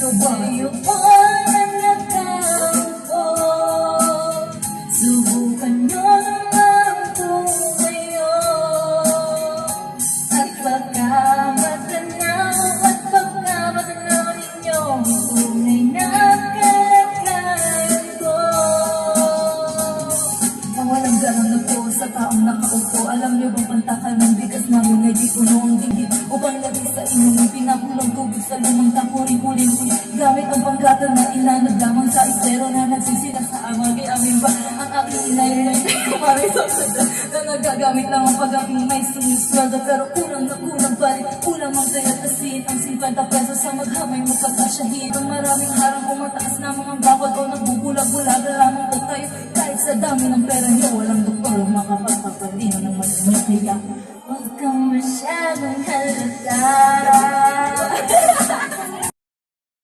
Sa'yo po ang nakampo. Subukan nyo naman po ngayon. At baka matanaw ninyo ang tunay na kalagayan ko. Ang walang garang na po sa taong nakaupo. Alam nyo bang pantakal ng bigas namin ay di puno ang dinggit upang lagay sa inyong pinakulang tubig sa lumang tapurin-kulin ko. Gamit ang panggatang na inanod lamang sa estero na nagsisila sa amagi amin ba ang aking inay na nagagamit lang ang pag-aking may sinisweldo. Pero kulang na kulang pa rin, kulang ang sayat asin ang 50 pesos sa maghamay magkakasyahin. Ang maraming harang o mataas na mga bakod o nagbubulag-bulaga lamang po tayo. Kahit sa dami ng pera niyo, walang doktor o makapagpapalino ng masinyo. Kaya huwag kang masyadong halata.